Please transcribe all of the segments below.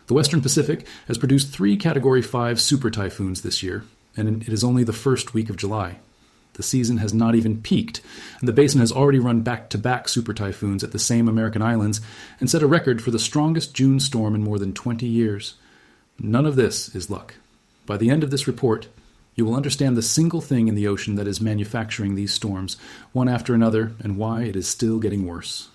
The Western Pacific has produced 3 Category 5 super typhoons this year, and it is only the first week of July. The season has not even peaked, and the basin has already run back-to-back super typhoons at the same American islands and set a record for the strongest June storm in more than 20 years. None of this is luck. By the end of this report, you will understand the single thing in the ocean that is manufacturing these storms, one after another, and why it is still getting worse.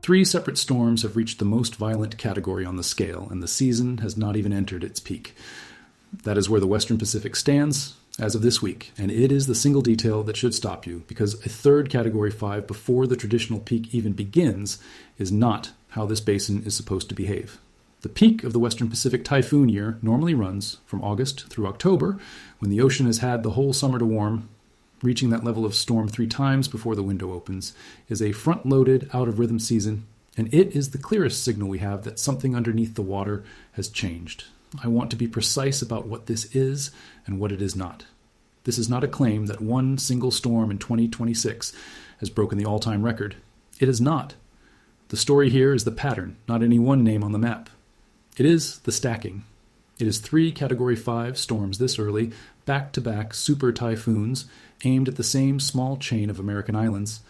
3 separate storms have reached the most violent category on the scale, and the season has not even entered its peak. That is where the Western Pacific stands as of this week, and it is the single detail that should stop you, because a 3rd Category 5 before the traditional peak even begins is not how this basin is supposed to behave. The peak of the Western Pacific typhoon year normally runs from August through October, when the ocean has had the whole summer to warm. Reaching that level of storm 3 times before the window opens is a front-loaded, out-of-rhythm season, and it is the clearest signal we have that something underneath the water has changed. I want to be precise about what this is and what it is not. This is not a claim that one single storm in 2026 has broken the all-time record. It is not. The story here is the pattern, not any one name on the map. It is the stacking. It is 3 Category 5 storms this early, back-to-back super typhoons aimed at the same small chain of American islands,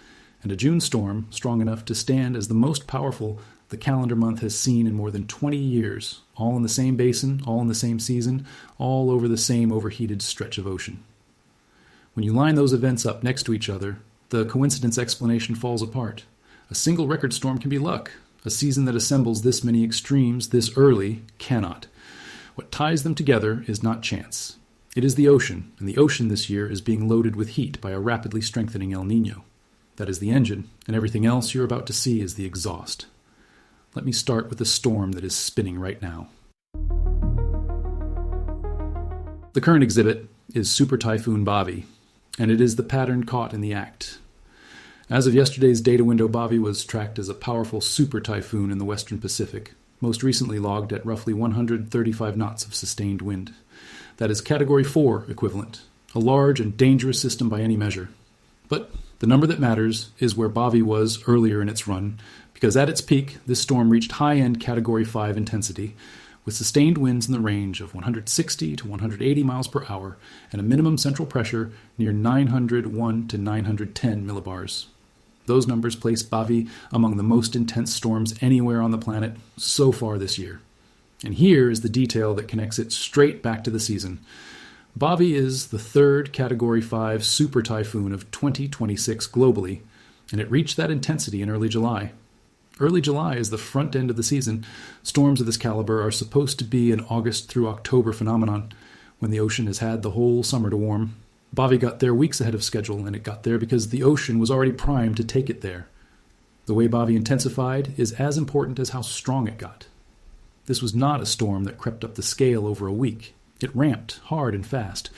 and a June storm strong enough to stand as the most powerful the calendar month has seen in more than 20 years, all in the same basin, all in the same season, all over the same overheated stretch of ocean. When you line those events up next to each other, the coincidence explanation falls apart. A single record storm can be luck. A season that assembles this many extremes this early cannot. What ties them together is not chance. It is the ocean, and the ocean this year is being loaded with heat by a rapidly strengthening El Niño. That is the engine, and everything else you're about to see is the exhaust. Let me start with the storm that is spinning right now. The current exhibit is Super Typhoon Bavi, and it is the pattern caught in the act. As of yesterday's data window, Bavi was tracked as a powerful super typhoon in the Western Pacific, most recently logged at roughly 135 knots of sustained wind. That is Category 4 equivalent, a large and dangerous system by any measure. But the number that matters is where Bavi was earlier in its run, because at its peak, this storm reached high-end Category 5 intensity, with sustained winds in the range of 160 to 180 miles per hour and a minimum central pressure near 901 to 910 millibars. Those numbers place Bavi among the most intense storms anywhere on the planet so far this year. And here is the detail that connects it straight back to the season. Bavi is the 3rd Category 5 super typhoon of 2026 globally, and it reached that intensity in early July. Early July is the front end of the season. Storms of this caliber are supposed to be an August through October phenomenon, when the ocean has had the whole summer to warm. Bavi got there weeks ahead of schedule, and it got there because the ocean was already primed to take it there. The way Bavi intensified is as important as how strong it got. This was not a storm that crept up the scale over a week. It ramped hard and fast,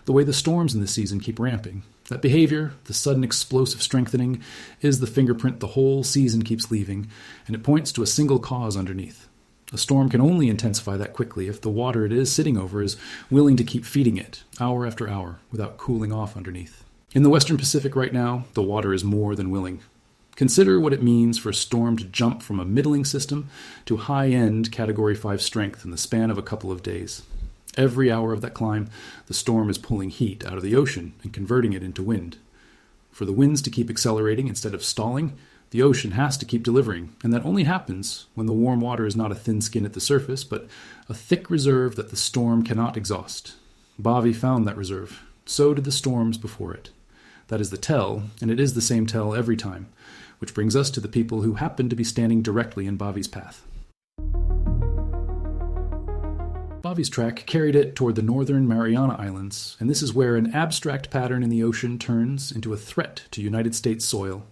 the way the storms in this season keep ramping. That behavior, the sudden explosive strengthening, is the fingerprint the whole season keeps leaving, and it points to a single cause underneath. A storm can only intensify that quickly if the water it is sitting over is willing to keep feeding it, hour after hour, without cooling off underneath. In the Western Pacific right now, the water is more than willing. Consider what it means for a storm to jump from a middling system to high-end Category 5 strength in the span of a couple of days. Every hour of that climb, the storm is pulling heat out of the ocean and converting it into wind. For the winds to keep accelerating instead of stalling, the ocean has to keep delivering, and that only happens when the warm water is not a thin skin at the surface, but a thick reserve that the storm cannot exhaust. Bavi found that reserve. So did the storms before it. That is the tell, and it is the same tell every time, which brings us to the people who happen to be standing directly in Bavi's path. Bavi's track carried it toward the Northern Mariana Islands, and this is where an abstract pattern in the ocean turns into a threat to United States soil.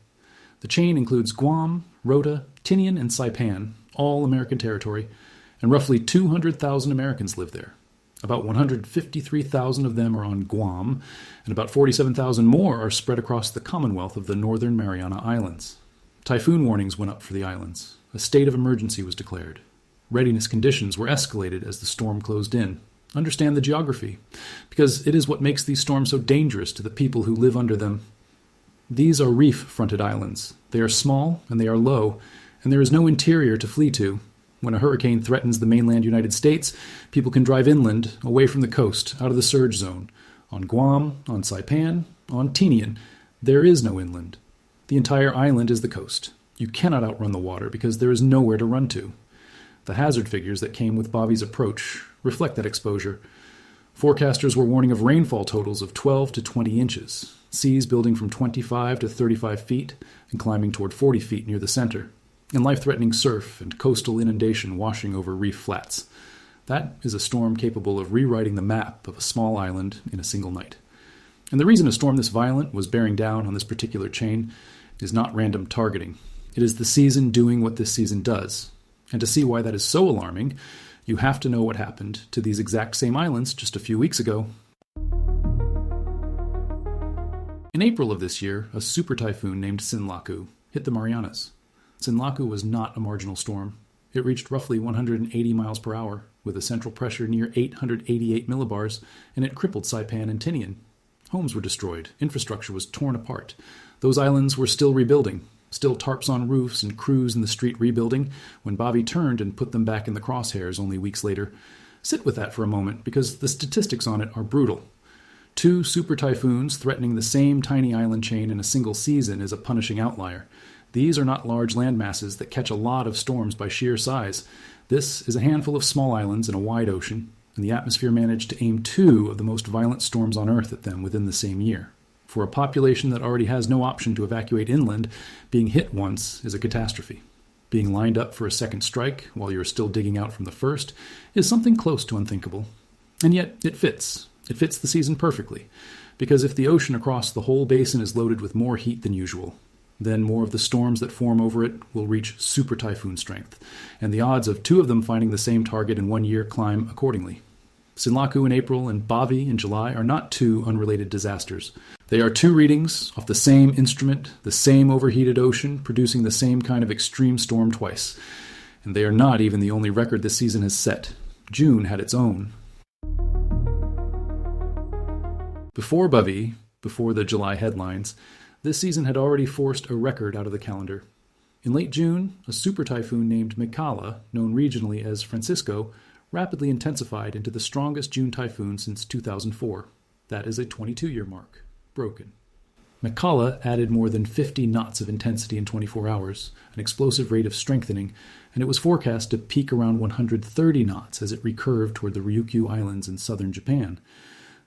The chain includes Guam, Rota, Tinian, and Saipan, all American territory, and roughly 200,000 Americans live there. About 153,000 of them are on Guam, and about 47,000 more are spread across the Commonwealth of the Northern Mariana Islands. Typhoon warnings went up for the islands. A state of emergency was declared. Readiness conditions were escalated as the storm closed in. Understand the geography, because it is what makes these storms so dangerous to the people who live under them. These are reef-fronted islands. They are small and they are low, and there is no interior to flee to. When a hurricane threatens the mainland United States, people can drive inland, away from the coast, out of the surge zone. On Guam, on Saipan, on Tinian, there is no inland. The entire island is the coast. You cannot outrun the water because there is nowhere to run to. The hazard figures that came with Bavi's approach reflect that exposure. Forecasters were warning of rainfall totals of 12 to 20 inches, seas building from 25 to 35 feet and climbing toward 40 feet near the center, and life-threatening surf and coastal inundation washing over reef flats. That is a storm capable of rewriting the map of a small island in a single night. And the reason a storm this violent was bearing down on this particular chain is not random targeting. It is the season doing what this season does. And to see why that is so alarming, you have to know what happened to these exact same islands just a few weeks ago. In April of this year, a super typhoon named Sinlaku hit the Marianas. Sinlaku was not a marginal storm. It reached roughly 180 miles per hour, with a central pressure near 888 millibars, and it crippled Saipan and Tinian. Homes were destroyed. Infrastructure was torn apart. Those islands were still rebuilding. Still tarps on roofs and crews in the street rebuilding, when Bavi turned and put them back in the crosshairs only weeks later. Sit with that for a moment, because the statistics on it are brutal. 2 super typhoons threatening the same tiny island chain in a single season is a punishing outlier. These are not large land masses that catch a lot of storms by sheer size. This is a handful of small islands in a wide ocean, and the atmosphere managed to aim 2 of the most violent storms on Earth at them within the same year. For a population that already has no option to evacuate inland, being hit once is a catastrophe. Being lined up for a second strike while you're still digging out from the first is something close to unthinkable. And yet it fits. It fits the season perfectly. Because if the ocean across the whole basin is loaded with more heat than usual, then more of the storms that form over it will reach super typhoon strength, and the odds of 2 of them finding the same target in 1 year climb accordingly. Sinlaku in April and Bavi in July are not 2 unrelated disasters. They are 2 readings off the same instrument, the same overheated ocean, producing the same kind of extreme storm twice. And they are not even the only record this season has set. June had its own. Before Bavi, before the July headlines, this season had already forced a record out of the calendar. In late June, a super typhoon named Mikala, known regionally as Francisco, rapidly intensified into the strongest June typhoon since 2004. That is a 22-year mark. Broken. Mikala added more than 50 knots of intensity in 24 hours, an explosive rate of strengthening, and it was forecast to peak around 130 knots as it recurved toward the Ryukyu Islands in southern Japan.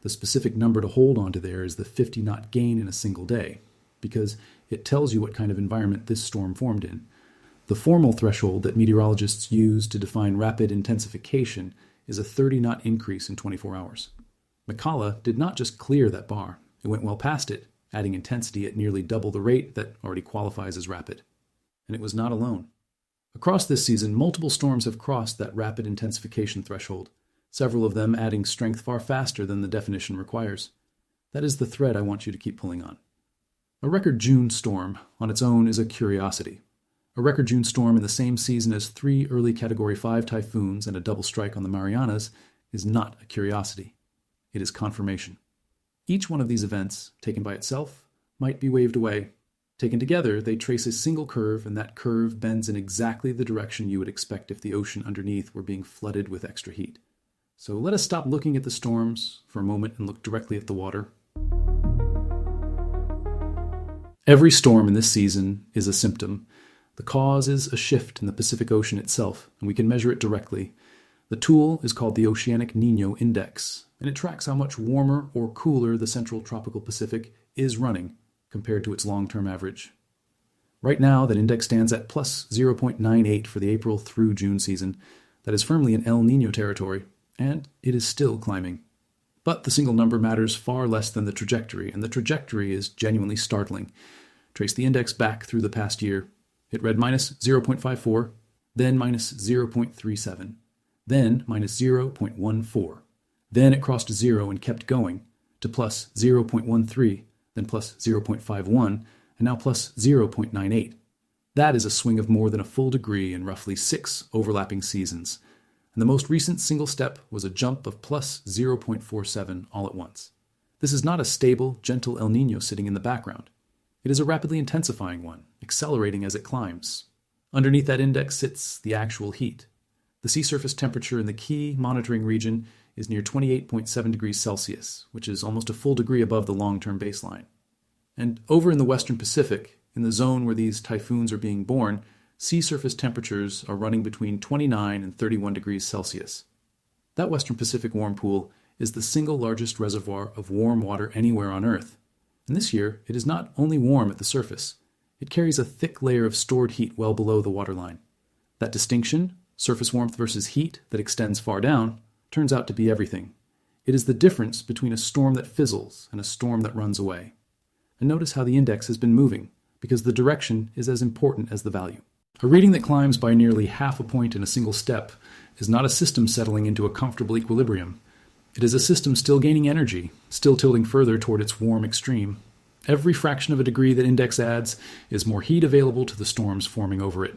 The specific number to hold onto there is the 50-knot gain in a single day, because it tells you what kind of environment this storm formed in. The formal threshold that meteorologists use to define rapid intensification is a 30-knot increase in 24 hours. Mikala did not just clear that bar. It went well past it, adding intensity at nearly double the rate that already qualifies as rapid. And it was not alone. Across this season, multiple storms have crossed that rapid intensification threshold, several of them adding strength far faster than the definition requires. That is the thread I want you to keep pulling on. A record June storm, on its own, is a curiosity. A record June storm in the same season as 3 early Category 5 typhoons and a double strike on the Marianas is not a curiosity. It is confirmation. Each one of these events, taken by itself, might be waved away. Taken together, they trace a single curve, and that curve bends in exactly the direction you would expect if the ocean underneath were being flooded with extra heat. So let us stop looking at the storms for a moment and look directly at the water. Every storm in this season is a symptom. The cause is a shift in the Pacific Ocean itself, and we can measure it directly. The tool is called the Oceanic Niño Index, and it tracks how much warmer or cooler the central tropical Pacific is running compared to its long-term average. Right now, that index stands at plus 0.98 for the April through June season. That is firmly in El Niño territory, and it is still climbing. But the single number matters far less than the trajectory, and the trajectory is genuinely startling. Trace the index back through the past year. It read minus 0.54, then minus 0.37, then minus 0.14. Then it crossed 0 and kept going to plus 0.13, then plus 0.51, and now plus 0.98. That is a swing of more than a full degree in roughly 6 overlapping seasons. And the most recent single step was a jump of plus 0.47 all at once. This is not a stable, gentle El Niño sitting in the background. It is a rapidly intensifying one, accelerating as it climbs. Underneath that index sits the actual heat. The sea surface temperature in the key monitoring region is near 28.7 degrees Celsius, which is almost a full degree above the long-term baseline. And over in the Western Pacific, in the zone where these typhoons are being born, sea surface temperatures are running between 29 and 31 degrees Celsius. That Western Pacific warm pool is the single largest reservoir of warm water anywhere on Earth. And this year, it is not only warm at the surface, it carries a thick layer of stored heat well below the waterline. That distinction, surface warmth versus heat that extends far down, turns out to be everything. It is the difference between a storm that fizzles and a storm that runs away. And notice how the index has been moving, because the direction is as important as the value. A reading that climbs by nearly half a point in a single step is not a system settling into a comfortable equilibrium. It is a system still gaining energy, still tilting further toward its warm extreme. Every fraction of a degree that index adds is more heat available to the storms forming over it.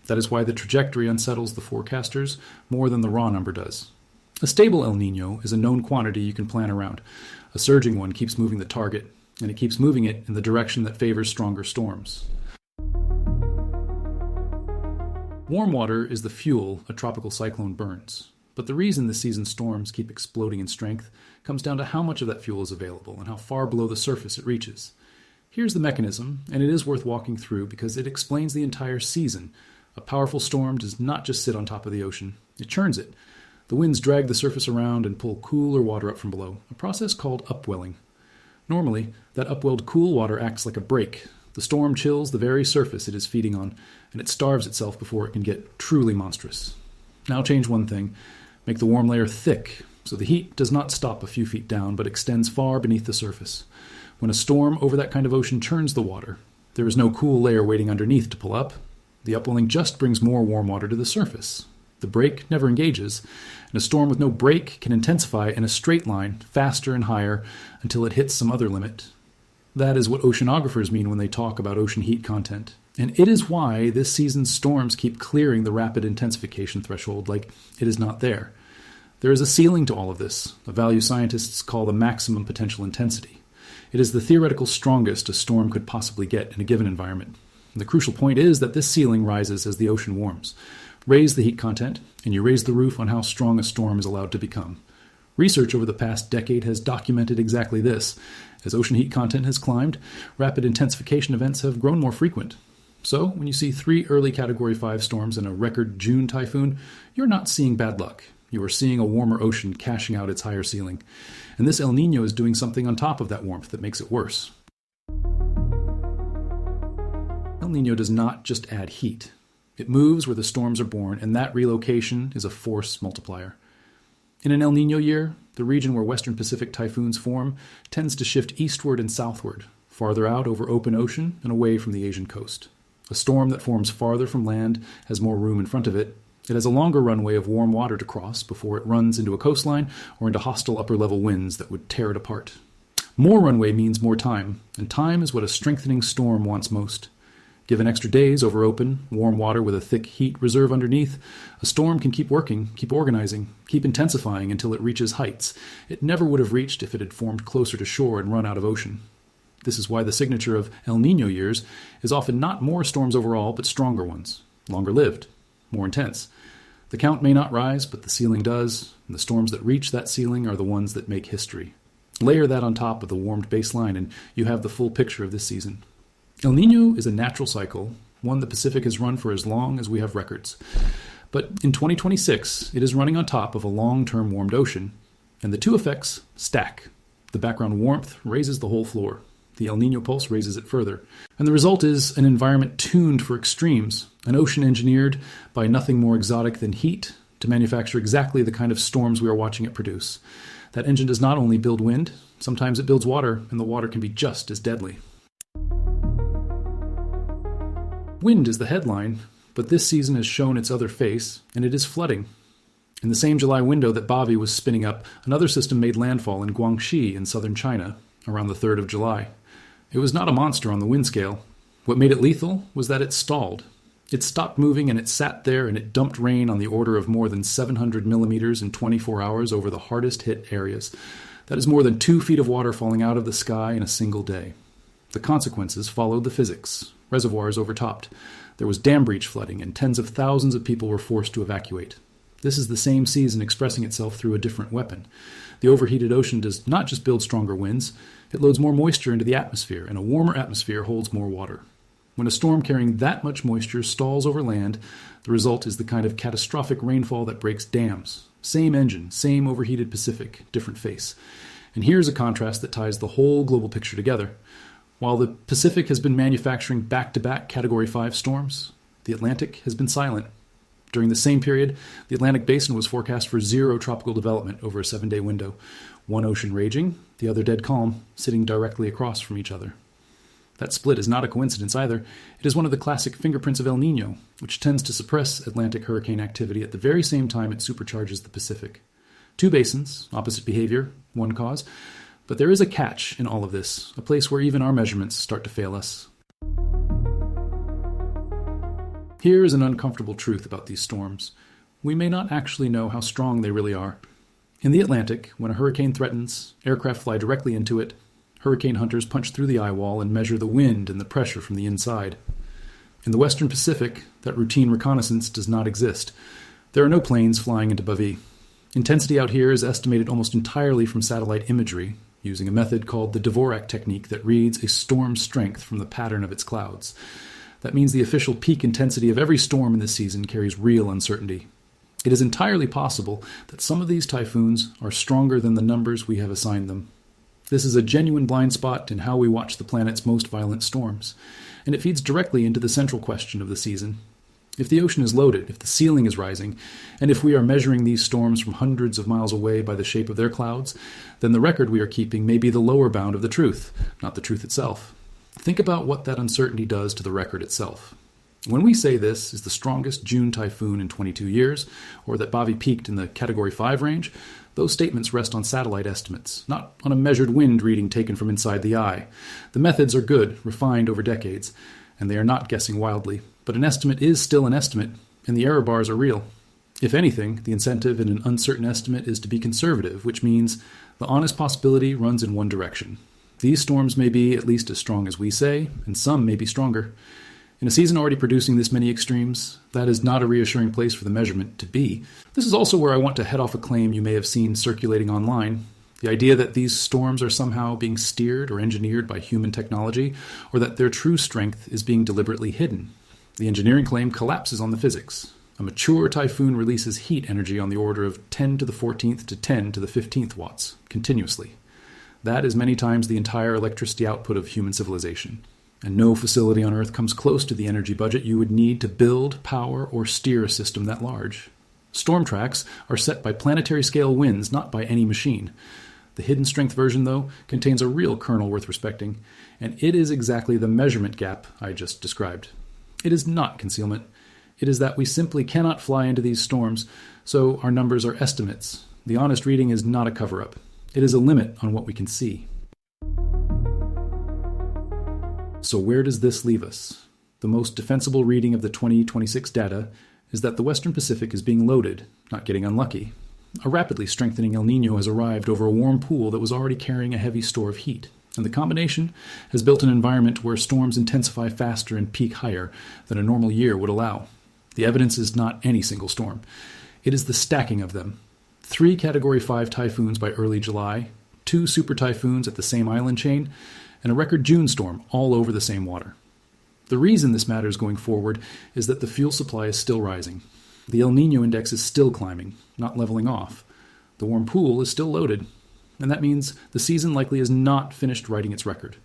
That is why the trajectory unsettles the forecasters more than the raw number does. A stable El Niño is a known quantity you can plan around. A surging one keeps moving the target, and it keeps moving it in the direction that favors stronger storms. Warm water is the fuel a tropical cyclone burns, but the reason this season's storms keep exploding in strength comes down to how much of that fuel is available and how far below the surface it reaches. Here's the mechanism, and it is worth walking through because it explains the entire season. A powerful storm does not just sit on top of the ocean, it churns it. The winds drag the surface around and pull cooler water up from below, a process called upwelling. Normally, that upwelled cool water acts like a brake. The storm chills the very surface it is feeding on, and it starves itself before it can get truly monstrous. Now change one thing. Make the warm layer thick, so the heat does not stop a few feet down, but extends far beneath the surface. When a storm over that kind of ocean churns the water, there is no cool layer waiting underneath to pull up. The upwelling just brings more warm water to the surface. The brake never engages, and a storm with no brake can intensify in a straight line, faster and higher, until it hits some other limit. That is what oceanographers mean when they talk about ocean heat content. And it is why this season's storms keep clearing the rapid intensification threshold like it is not there. There is a ceiling to all of this, a value scientists call the maximum potential intensity. It is the theoretical strongest a storm could possibly get in a given environment. And the crucial point is that this ceiling rises as the ocean warms. Raise the heat content, and you raise the roof on how strong a storm is allowed to become. Research over the past decade has documented exactly this. As ocean heat content has climbed, rapid intensification events have grown more frequent. So, when you see 3 early Category 5 storms and a record June typhoon, you're not seeing bad luck. You are seeing a warmer ocean cashing out its higher ceiling. And this El Niño is doing something on top of that warmth that makes it worse. El Niño does not just add heat. It moves where the storms are born, and that relocation is a force multiplier. In an El Niño year, the region where Western Pacific typhoons form tends to shift eastward and southward, farther out over open ocean and away from the Asian coast. A storm that forms farther from land has more room in front of it. It has a longer runway of warm water to cross before it runs into a coastline or into hostile upper-level winds that would tear it apart. More runway means more time, and time is what a strengthening storm wants most. Given extra days over open, warm water with a thick heat reserve underneath, a storm can keep working, keep organizing, keep intensifying until it reaches heights it never would have reached if it had formed closer to shore and run out of ocean. This is why the signature of El Niño years is often not more storms overall, but stronger ones, longer-lived, more intense. The count may not rise, but the ceiling does, and the storms that reach that ceiling are the ones that make history. Layer that on top of the warmed baseline, and you have the full picture of this season. El Niño is a natural cycle, one the Pacific has run for as long as we have records. But in 2026, it is running on top of a long-term warmed ocean, and the two effects stack. The background warmth raises the whole floor. The El Niño pulse raises it further. And the result is an environment tuned for extremes, an ocean engineered by nothing more exotic than heat to manufacture exactly the kind of storms we are watching it produce. That engine does not only build wind, sometimes it builds water, and the water can be just as deadly. Wind is the headline, but this season has shown its other face, and it is flooding. In the same July window that Bavi was spinning up, another system made landfall in Guangxi in southern China, around the 3rd of July. It was not a monster on the wind scale. What made it lethal was that it stalled. It stopped moving and it sat there and it dumped rain on the order of more than 700 millimeters in 24 hours over the hardest hit areas. That is more than 2 feet of water falling out of the sky in a single day. The consequences followed the physics. Reservoirs overtopped. There was dam breach flooding, and tens of thousands of people were forced to evacuate. This is the same season expressing itself through a different weapon. The overheated ocean does not just build stronger winds, it loads more moisture into the atmosphere, and a warmer atmosphere holds more water. When a storm carrying that much moisture stalls over land, the result is the kind of catastrophic rainfall that breaks dams. Same engine, same overheated Pacific, different face. And here's a contrast that ties the whole global picture together. While the Pacific has been manufacturing back-to-back Category 5 storms, the Atlantic has been silent. During the same period, the Atlantic Basin was forecast for 0 tropical development over a 7-day window. One ocean raging, the other dead calm, sitting directly across from each other. That split is not a coincidence either. It is one of the classic fingerprints of El Niño, which tends to suppress Atlantic hurricane activity at the very same time it supercharges the Pacific. 2 basins, opposite behavior, one cause. But there is a catch in all of this, a place where even our measurements start to fail us. Here is an uncomfortable truth about these storms. We may not actually know how strong they really are. In the Atlantic, when a hurricane threatens, aircraft fly directly into it. Hurricane hunters punch through the eye wall and measure the wind and the pressure from the inside. In the Western Pacific, that routine reconnaissance does not exist. There are no planes flying into Bavi. Intensity out here is estimated almost entirely from satellite imagery, using a method called the Dvorak technique that reads a storm's strength from the pattern of its clouds. That means the official peak intensity of every storm in this season carries real uncertainty. It is entirely possible that some of these typhoons are stronger than the numbers we have assigned them. This is a genuine blind spot in how we watch the planet's most violent storms, and it feeds directly into the central question of the season. If the ocean is loaded, if the ceiling is rising, and if we are measuring these storms from hundreds of miles away by the shape of their clouds, then the record we are keeping may be the lower bound of the truth, not the truth itself. Think about what that uncertainty does to the record itself. When we say this is the strongest June typhoon in 22 years, or that Bavi peaked in the Category 5 range, those statements rest on satellite estimates, not on a measured wind reading taken from inside the eye. The methods are good, refined over decades, and they are not guessing wildly. But an estimate is still an estimate, and the error bars are real. If anything, the incentive in an uncertain estimate is to be conservative, which means the honest possibility runs in one direction. These storms may be at least as strong as we say, and some may be stronger. In a season already producing this many extremes, that is not a reassuring place for the measurement to be. This is also where I want to head off a claim you may have seen circulating online. The idea that these storms are somehow being steered or engineered by human technology, or that their true strength is being deliberately hidden. The engineering claim collapses on the physics. A mature typhoon releases heat energy on the order of 10 to the 14th to 10 to the 15th watts, continuously. That is many times the entire electricity output of human civilization. And no facility on Earth comes close to the energy budget you would need to build, power, or steer a system that large. Storm tracks are set by planetary-scale winds, not by any machine. The hidden strength version, though, contains a real kernel worth respecting, and it is exactly the measurement gap I just described. It is not concealment. It is that we simply cannot fly into these storms, so our numbers are estimates. The honest reading is not a cover-up. It is a limit on what we can see. So where does this leave us? The most defensible reading of the 2026 data is that the Western Pacific is being loaded, not getting unlucky. A rapidly strengthening El Niño has arrived over a warm pool that was already carrying a heavy store of heat, and the combination has built an environment where storms intensify faster and peak higher than a normal year would allow. The evidence is not any single storm. It is the stacking of them. 3 Category 5 typhoons by early July, 2 super typhoons at the same island chain, and a record June storm all over the same water. The reason this matters going forward is that the fuel supply is still rising. The El Niño index is still climbing, not leveling off. The warm pool is still loaded, and that means the season likely is not finished writing its record.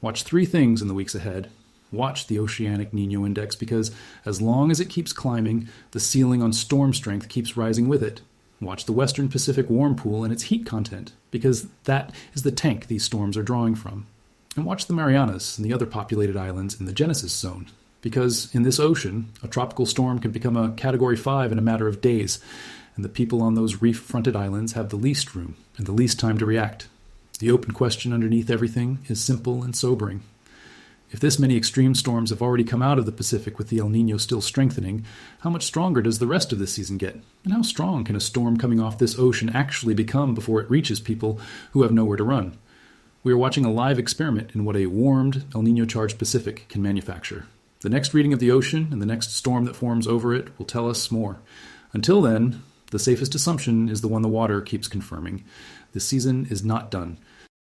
Watch 3 things in the weeks ahead. Watch the oceanic Niño index, because as long as it keeps climbing, the ceiling on storm strength keeps rising with it. Watch the Western Pacific warm pool and its heat content, because that is the tank these storms are drawing from. And watch the Marianas and the other populated islands in the Genesis zone, because in this ocean, a tropical storm can become a Category 5 in a matter of days, and the people on those reef-fronted islands have the least room and the least time to react. The open question underneath everything is simple and sobering. If this many extreme storms have already come out of the Pacific with the El Niño still strengthening, how much stronger does the rest of this season get? And how strong can a storm coming off this ocean actually become before it reaches people who have nowhere to run? We are watching a live experiment in what a warmed, El Niño-charged Pacific can manufacture. The next reading of the ocean and the next storm that forms over it will tell us more. Until then, the safest assumption is the one the water keeps confirming. The season is not done.